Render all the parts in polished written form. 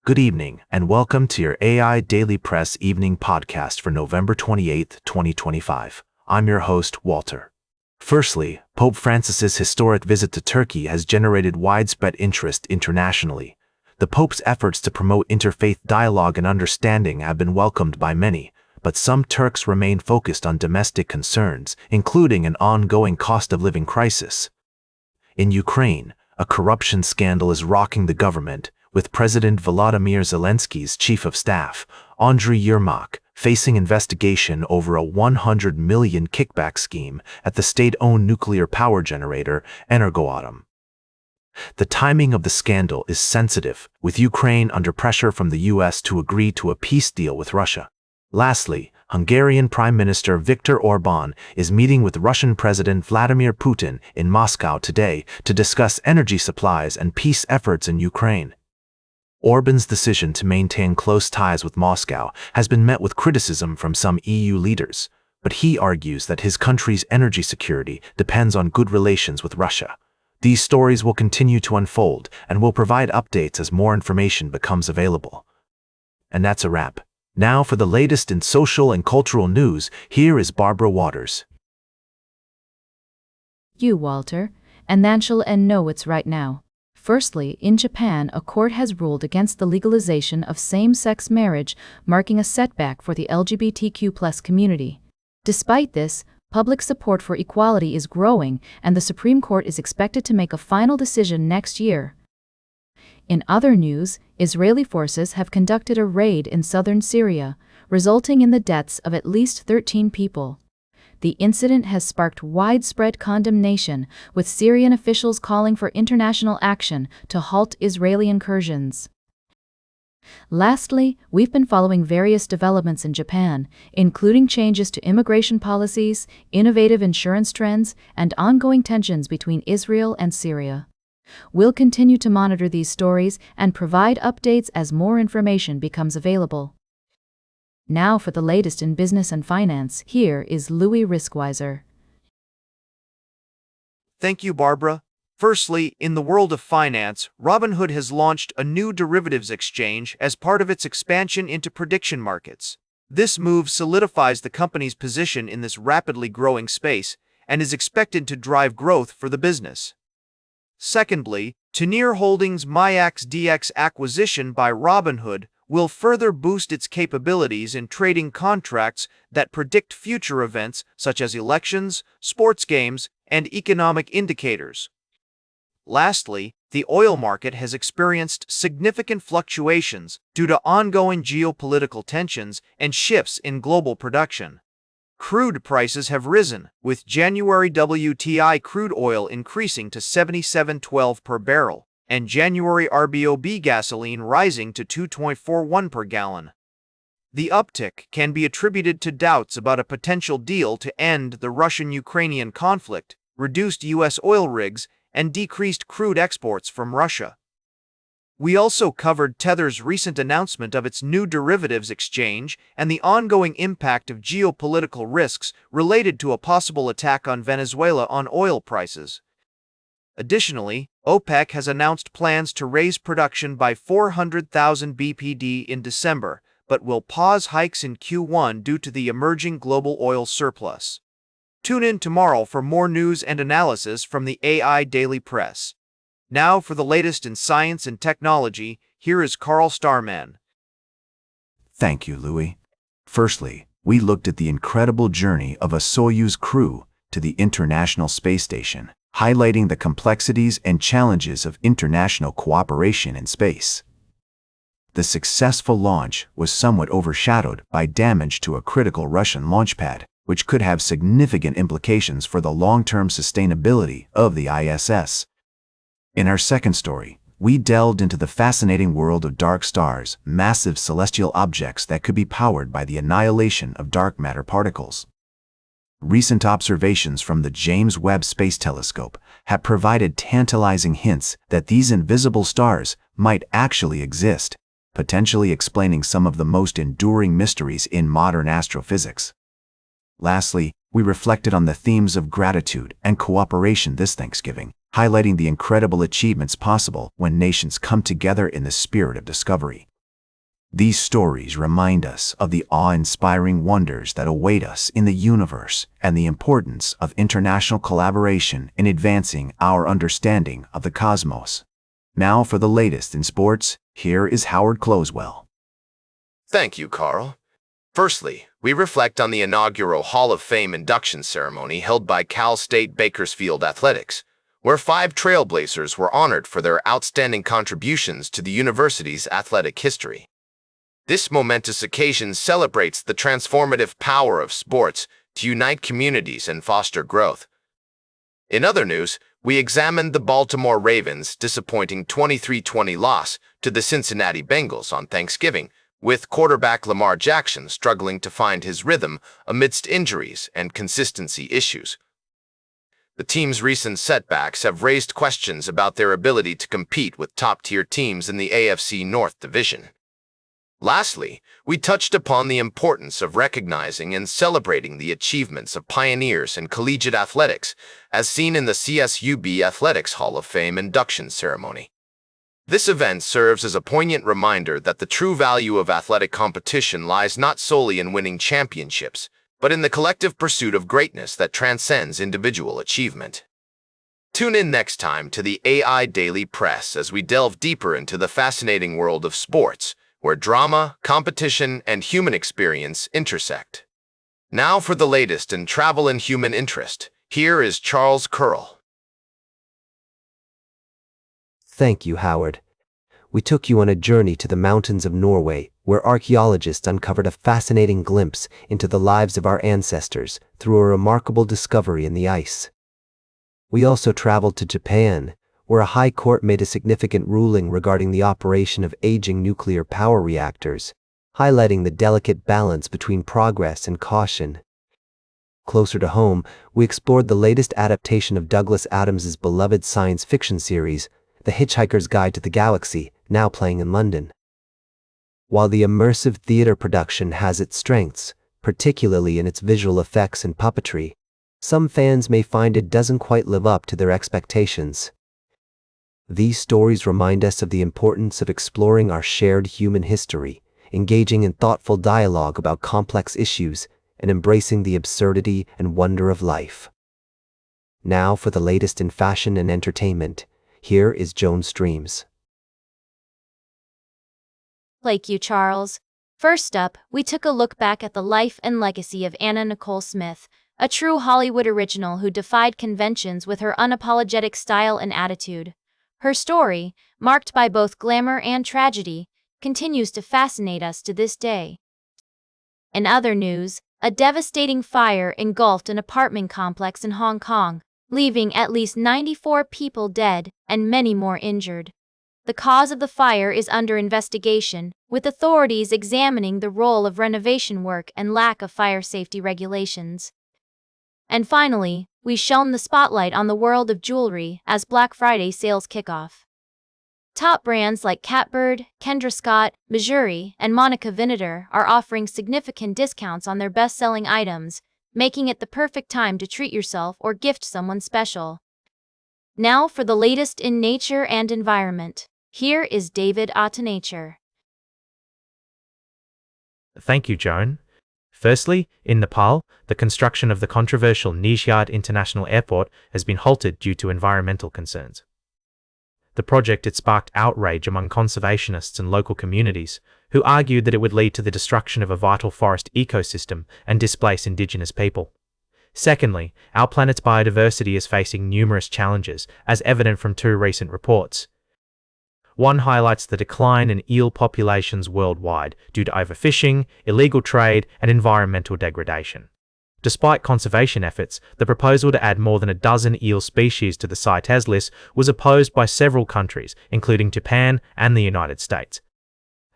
Good evening, and welcome to your AIDailyPress evening podcast for November 28, 2025. I'm your host, Walter. Firstly, Pope Francis's historic visit to Turkey has generated widespread interest internationally. The Pope's efforts to promote interfaith dialogue and understanding have been welcomed by many, but some Turks remain focused on domestic concerns, including an ongoing cost-of-living crisis. In Ukraine, a corruption scandal is rocking the government, with President Volodymyr Zelensky's chief of staff, Andriy Yermak, facing investigation over a $100 million kickback scheme at the state-owned nuclear power generator Energoatom. The timing of the scandal is sensitive, with Ukraine under pressure from the US to agree to a peace deal with Russia. Lastly, Hungarian Prime Minister Viktor Orban is meeting with Russian President Vladimir Putin in Moscow today to discuss energy supplies and peace efforts in Ukraine. Orban's decision to maintain close ties with Moscow has been met with criticism from some EU leaders, but he argues that his country's energy security depends on good relations with Russia. These stories will continue to unfold and will provide updates as more information becomes available. And that's a wrap. Now for the latest in social and cultural news, here is Barbara Waters. Walter, and then shall and know it's right now. Firstly, in Japan, a court has ruled against the legalization of same-sex marriage, marking a setback for the LGBTQ+ community. Despite this, public support for equality is growing, and the Supreme Court is expected to make a final decision next year. In other news, Israeli forces have conducted a raid in southern Syria, resulting in the deaths of at least 13 people. The incident has sparked widespread condemnation, with Syrian officials calling for international action to halt Israeli incursions. Lastly, we've been following various developments in Japan, including changes to immigration policies, innovative insurance trends, and ongoing tensions between Israel and Syria. We'll continue to monitor these stories and provide updates as more information becomes available. Now for the latest in business and finance, here is Louis Riskweiser. Thank you, Barbara. Firstly, in the world of finance, Robinhood has launched a new derivatives exchange as part of its expansion into prediction markets. This move solidifies the company's position in this rapidly growing space and is expected to drive growth for the business. Secondly, Tomari Holdings' MyAxDX acquisition by Robinhood will further boost its capabilities in trading contracts that predict future events such as elections, sports games, and economic indicators. Lastly, the oil market has experienced significant fluctuations due to ongoing geopolitical tensions and shifts in global production. Crude prices have risen, with January WTI crude oil increasing to $77.12 per barrel, and January RBOB gasoline rising to $2.41 per gallon. The uptick can be attributed to doubts about a potential deal to end the Russian-Ukrainian conflict, reduced U.S. oil rigs, and decreased crude exports from Russia. We also covered Tether's recent announcement of its new derivatives exchange and the ongoing impact of geopolitical risks related to a possible attack on Venezuela on oil prices. Additionally, OPEC has announced plans to raise production by 400,000 BPD in December, but will pause hikes in Q1 due to the emerging global oil surplus. Tune in tomorrow for more news and analysis from the AIDailyPress. Now for the latest in science and technology, here is Carl Starman. Thank you, Louis. Firstly, we looked at the incredible journey of a Soyuz crew to the International Space Station, highlighting the complexities and challenges of international cooperation in space. The successful launch was somewhat overshadowed by damage to a critical Russian launch pad, which could have significant implications for the long-term sustainability of the ISS. In our second story, we delved into the fascinating world of dark stars, massive celestial objects that could be powered by the annihilation of dark matter particles. Recent observations from the James Webb Space Telescope have provided tantalizing hints that these invisible stars might actually exist, potentially explaining some of the most enduring mysteries in modern astrophysics. Lastly, we reflected on the themes of gratitude and cooperation this Thanksgiving, highlighting the incredible achievements possible when nations come together in the spirit of discovery. These stories remind us of the awe-inspiring wonders that await us in the universe and the importance of international collaboration in advancing our understanding of the cosmos. Now for the latest in sports, here is Howard Closewell. Thank you, Carl. Firstly, we reflect on the inaugural Hall of Fame induction ceremony held by Cal State Bakersfield Athletics, where 5 trailblazers were honored for their outstanding contributions to the university's athletic history. This momentous occasion celebrates the transformative power of sports to unite communities and foster growth. In other news, we examined the Baltimore Ravens' disappointing 23-20 loss to the Cincinnati Bengals on Thanksgiving, with quarterback Lamar Jackson struggling to find his rhythm amidst injuries and consistency issues. The team's recent setbacks have raised questions about their ability to compete with top-tier teams in the AFC North Division. Lastly, we touched upon the importance of recognizing and celebrating the achievements of pioneers in collegiate athletics, as seen in the CSUB Athletics Hall of Fame induction ceremony. This event serves as a poignant reminder that the true value of athletic competition lies not solely in winning championships, but in the collective pursuit of greatness that transcends individual achievement. Tune in next time to the AI Daily Press as we delve deeper into the fascinating world of sports, where drama, competition, and human experience intersect. Now for the latest in travel and human interest, here is Charles Curl. Thank you, Howard. We took you on a journey to the mountains of Norway, where archaeologists uncovered a fascinating glimpse into the lives of our ancestors through a remarkable discovery in the ice. We also traveled to Japan, where a high court made a significant ruling regarding the operation of aging nuclear power reactors, highlighting the delicate balance between progress and caution. Closer to home, we explored the latest adaptation of Douglas Adams's beloved science fiction series, The Hitchhiker's Guide to the Galaxy, now playing in London. While the immersive theater production has its strengths, particularly in its visual effects and puppetry, some fans may find it doesn't quite live up to their expectations. These stories remind us of the importance of exploring our shared human history, engaging in thoughtful dialogue about complex issues, and embracing the absurdity and wonder of life. Now for the latest in fashion and entertainment, here is Joan Streams. Thank you, Charles. First up, we took a look back at the life and legacy of Anna Nicole Smith, a true Hollywood original who defied conventions with her unapologetic style and attitude. Her story, marked by both glamour and tragedy, continues to fascinate us to this day. In other news, a devastating fire engulfed an apartment complex in Hong Kong, leaving at least 94 people dead and many more injured. The cause of the fire is under investigation, with authorities examining the role of renovation work and lack of fire safety regulations. And finally, we shone the spotlight on the world of jewelry as Black Friday sales kick off. Top brands like Catbird, Kendra Scott, Missouri, and Monica Vinader are offering significant discounts on their best-selling items, making it the perfect time to treat yourself or gift someone special. Now for the latest in nature and environment. Here is David Nature. Thank you, Joan. Firstly, in Nepal, the construction of the controversial Nishat International Airport has been halted due to environmental concerns. The project had sparked outrage among conservationists and local communities, who argued that it would lead to the destruction of a vital forest ecosystem and displace indigenous people. Secondly, our planet's biodiversity is facing numerous challenges, as evident from 2 recent reports. One highlights the decline in eel populations worldwide due to overfishing, illegal trade, and environmental degradation. Despite conservation efforts, the proposal to add more than a dozen eel species to the CITES list was opposed by several countries, including Japan and the United States.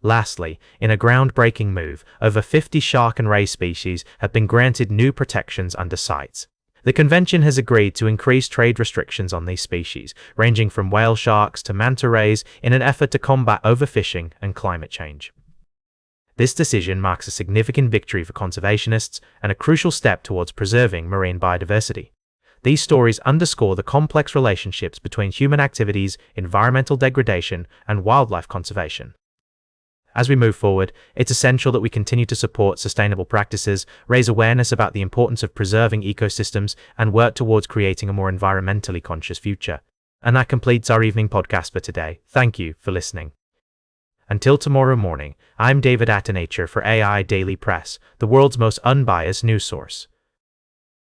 Lastly, in a groundbreaking move, over 50 shark and ray species have been granted new protections under CITES. The convention has agreed to increase trade restrictions on these species, ranging from whale sharks to manta rays, in an effort to combat overfishing and climate change. This decision marks a significant victory for conservationists and a crucial step towards preserving marine biodiversity. These stories underscore the complex relationships between human activities, environmental degradation, and wildlife conservation. As we move forward, it's essential that we continue to support sustainable practices, raise awareness about the importance of preserving ecosystems, and work towards creating a more environmentally conscious future. And that completes our evening podcast for today. Thank you for listening. Until tomorrow morning, I'm David Attenature for AI Daily Press, the world's most unbiased news source.